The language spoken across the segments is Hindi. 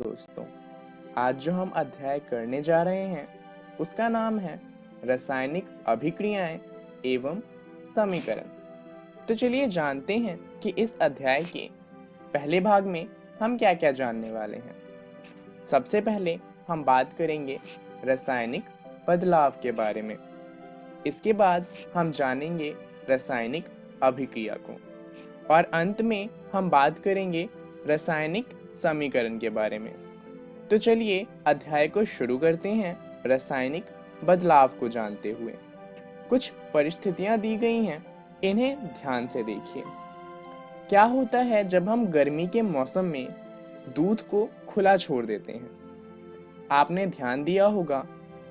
दोस्तों, आज जो हम अध्याय करने जा रहे हैं उसका नाम है रासायनिक अभिक्रियाएं एवं समीकरण। तो चलिए जानते हैं कि इस अध्याय के पहले भाग में हम क्या क्या जानने वाले हैं। सबसे पहले हम बात करेंगे रासायनिक बदलाव के बारे में। इसके बाद हम जानेंगे रासायनिक अभिक्रिया को और अंत में हम बात करेंगे रासायनिक समीकरण के बारे में। तो चलिए अध्याय को शुरू करते हैं रासायनिक बदलाव को जानते हुए। कुछ परिस्थितियां दी गई हैं, इन्हें ध्यान से देखिए। क्या होता है जब हम गर्मी के मौसम में दूध को खुला छोड़ देते हैं? आपने ध्यान दिया होगा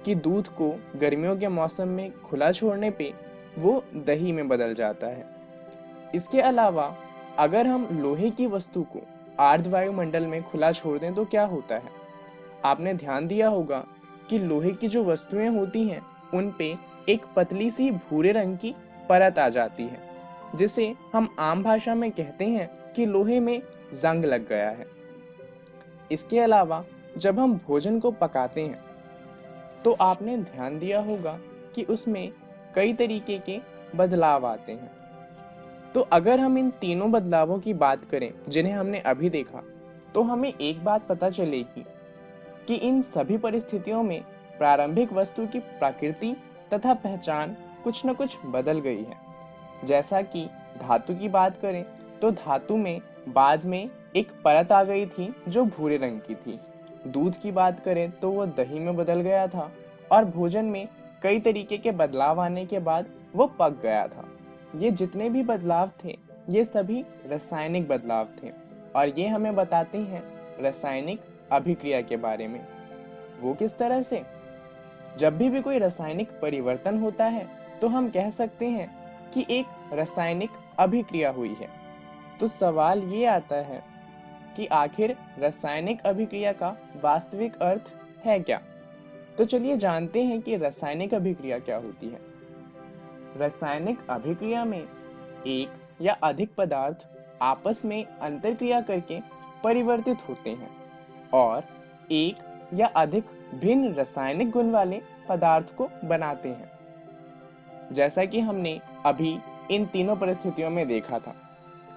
कि दूध को गर्मियों के मौसम में खुला छोड़ने पे वो दही में बदल जाता है। इसके अलावा अगर हम लोहे की वस्तु को आर्द्र वायुमंडल में खुला छोड़ दें तो क्या होता है? आपने ध्यान दिया होगा कि लोहे की जो वस्तुएं होती हैं उन पे एक पतली सी भूरे रंग की परत आ जाती है, जिसे हम आम भाषा में कहते हैं कि लोहे में जंग लग गया है। इसके अलावा जब हम भोजन को पकाते हैं तो आपने ध्यान दिया होगा कि उसमें कई तरीके के बदलाव आते हैं। तो अगर हम इन तीनों बदलावों की बात करें जिन्हें हमने अभी देखा, तो हमें एक बात पता चलेगी कि इन सभी परिस्थितियों में प्रारंभिक वस्तु की प्रकृति तथा पहचान कुछ न कुछ बदल गई है। जैसा कि धातु की बात करें तो धातु में बाद में एक परत आ गई थी जो भूरे रंग की थी। दूध की बात करें तो वो दही में बदल गया था और भोजन में कई तरीके के बदलाव आने के बाद वो पक गया था। ये जितने भी बदलाव थे ये सभी रासायनिक बदलाव थे और ये हमें बताते हैं रासायनिक अभिक्रिया के बारे में। वो किस तरह से? जब भी कोई रासायनिक परिवर्तन होता है तो हम कह सकते हैं कि एक रासायनिक अभिक्रिया हुई है। तो सवाल ये आता है कि आखिर रासायनिक अभिक्रिया का वास्तविक अर्थ है क्या? तो चलिए जानते हैं कि रासायनिक अभिक्रिया क्या होती है। रासायनिक अभिक्रिया में एक या अधिक पदार्थ आपस में अंतरक्रिया करके परिवर्तित होते हैं और एक या अधिक भिन्न रासायनिक गुण वाले पदार्थ को बनाते हैं। जैसा कि हमने अभी इन तीनों परिस्थितियों में देखा था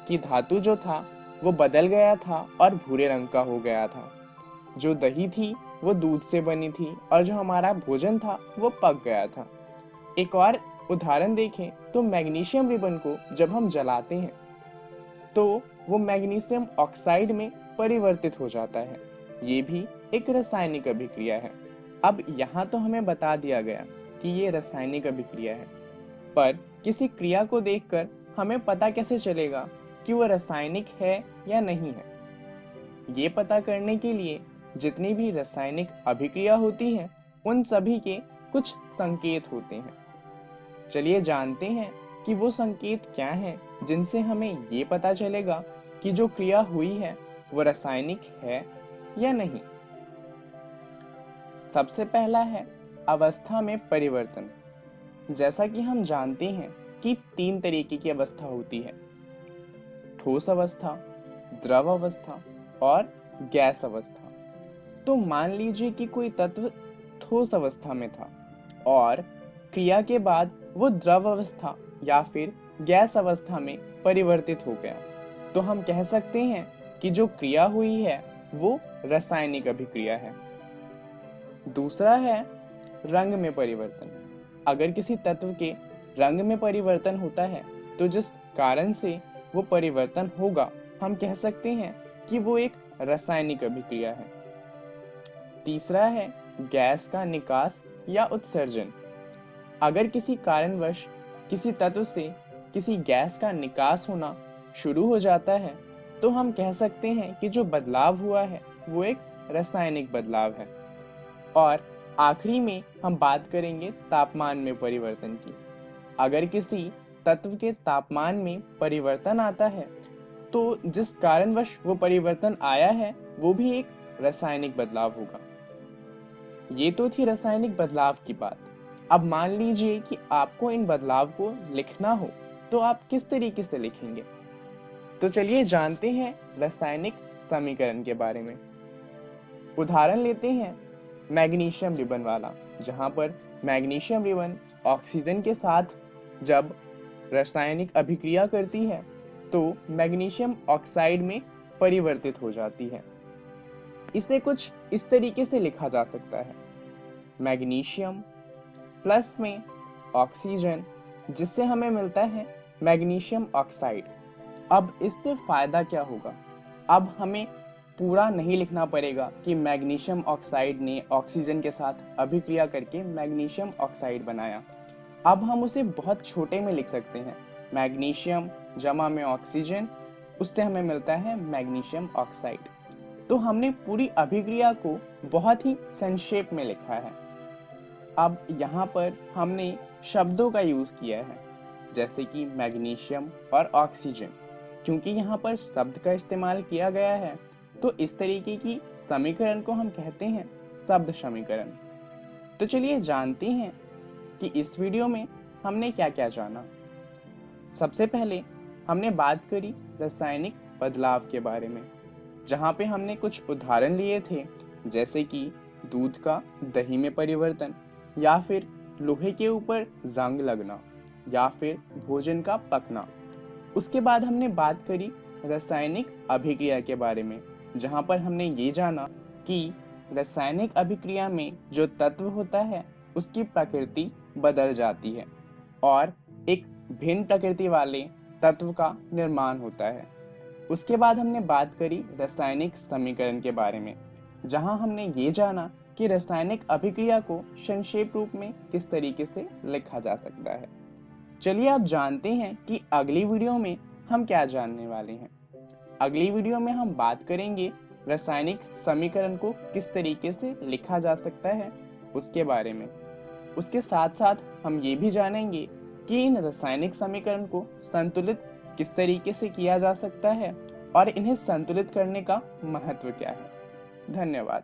कि धातु जो था वो बदल गया था और भूरे रंग का हो गया था। जो दही थी वो दूध से बनी थी और जो हमारा भोजन था वो पक गया था। एक और उदाहरण देखें तो मैग्नीशियम रिबन को जब हम जलाते हैं तो वो मैग्नीशियम ऑक्साइड में परिवर्तित हो जाता है। ये भी एक रासायनिक अभिक्रिया है। अब यहाँ तो हमें बता दिया गया कि ये रासायनिक अभिक्रिया है, पर किसी क्रिया को देखकर हमें पता कैसे चलेगा कि वो रासायनिक है या नहीं है? ये पता करने के लिए जितनी भी रासायनिक अभिक्रिया होती है उन सभी के कुछ संकेत होते हैं। चलिए जानते हैं कि वो संकेत क्या हैं जिनसे हमें ये पता चलेगा कि जो क्रिया हुई है वो रासायनिक है या नहीं। सबसे पहला है अवस्था में परिवर्तन। जैसा कि हम जानते हैं कि तीन तरीके की अवस्था होती है: ठोस अवस्था, द्रव अवस्था और गैस अवस्था। तो मान लीजिए कि कोई तत्व ठोस अवस्था में था और क्रिया के बाद वो द्रव अवस्था या फिर गैस अवस्था में परिवर्तित हो गया, तो हम कह सकते हैं कि जो क्रिया हुई है वो रासायनिक अभिक्रिया है। दूसरा है रंग में परिवर्तन। अगर किसी तत्व के रंग में परिवर्तन होता है तो जिस कारण से वो परिवर्तन होगा हम कह सकते हैं कि वो एक रासायनिक अभिक्रिया है। तीसरा है गैस का निकास या उत्सर्जन। अगर किसी कारणवश किसी तत्व से किसी गैस का निकास होना शुरू हो जाता है तो हम कह सकते हैं कि जो बदलाव हुआ है वो एक रासायनिक बदलाव है। और आखिरी में हम बात करेंगे तापमान में परिवर्तन की। अगर किसी तत्व के तापमान में परिवर्तन आता है तो जिस कारणवश वो परिवर्तन आया है वो भी एक रासायनिक बदलाव होगा। ये तो थी रासायनिक बदलाव की बात। अब मान लीजिए कि आपको इन बदलाव को लिखना हो तो आप किस तरीके से लिखेंगे? तो चलिए जानते हैं रासायनिक समीकरण के बारे में। उदाहरण लेते हैं मैग्नीशियम रिबन वाला, जहाँ पर मैग्नीशियम रिबन ऑक्सीजन के साथ जब रासायनिक अभिक्रिया करती है तो मैग्नीशियम ऑक्साइड में परिवर्तित हो जाती है। इसे कुछ इस तरीके से लिखा जा सकता है, मैग्नीशियम प्लस में ऑक्सीजन, जिससे हमें मिलता है मैग्नीशियम ऑक्साइड। अब इससे फायदा क्या होगा? अब हमें पूरा नहीं लिखना पड़ेगा कि मैग्नीशियम ऑक्साइड ने ऑक्सीजन के साथ अभिक्रिया करके मैग्नीशियम ऑक्साइड बनाया। अब हम उसे बहुत छोटे में लिख सकते हैं, मैग्नीशियम जमा में ऑक्सीजन, उससे हमें मिलता है मैग्नीशियम ऑक्साइड। तो हमने पूरी अभिक्रिया को बहुत ही संक्षेप में लिखा है। अब यहाँ पर हमने शब्दों का यूज किया है, जैसे कि मैग्नीशियम और ऑक्सीजन। क्योंकि यहाँ पर शब्द का इस्तेमाल किया गया है तो इस तरीके की समीकरण को हम कहते हैं शब्द समीकरण। तो चलिए जानते हैं कि इस वीडियो में हमने क्या क्या जाना। सबसे पहले हमने बात करी रासायनिक बदलाव के बारे में, जहाँ पे हमने कुछ उदाहरण लिए थे, जैसे कि दूध का दही में परिवर्तन, या फिर लोहे के ऊपर जंग लगना, या फिर भोजन का पकना। उसके बाद हमने बात करी रासायनिक अभिक्रिया के बारे में, जहाँ पर हमने ये जाना कि रासायनिक अभिक्रिया में जो तत्व होता है उसकी प्रकृति बदल जाती है और एक भिन्न प्रकृति वाले तत्व का निर्माण होता है। उसके बाद हमने बात करी रासायनिक समीकरण के बारे में, जहां हमने ये जाना कि रासायनिक अभिक्रिया को संक्षेप रूप में किस तरीके से लिखा जा सकता है। चलिए अब जानते हैं कि अगली वीडियो में हम क्या जानने वाले हैं। अगली वीडियो में हम बात करेंगे रासायनिक समीकरण को किस तरीके से लिखा जा सकता है उसके बारे में। उसके साथ साथ हम ये भी जानेंगे कि इन रासायनिक समीकरण को संतुलित किस तरीके से किया जा सकता है और इन्हें संतुलित करने का महत्व क्या है। धन्यवाद।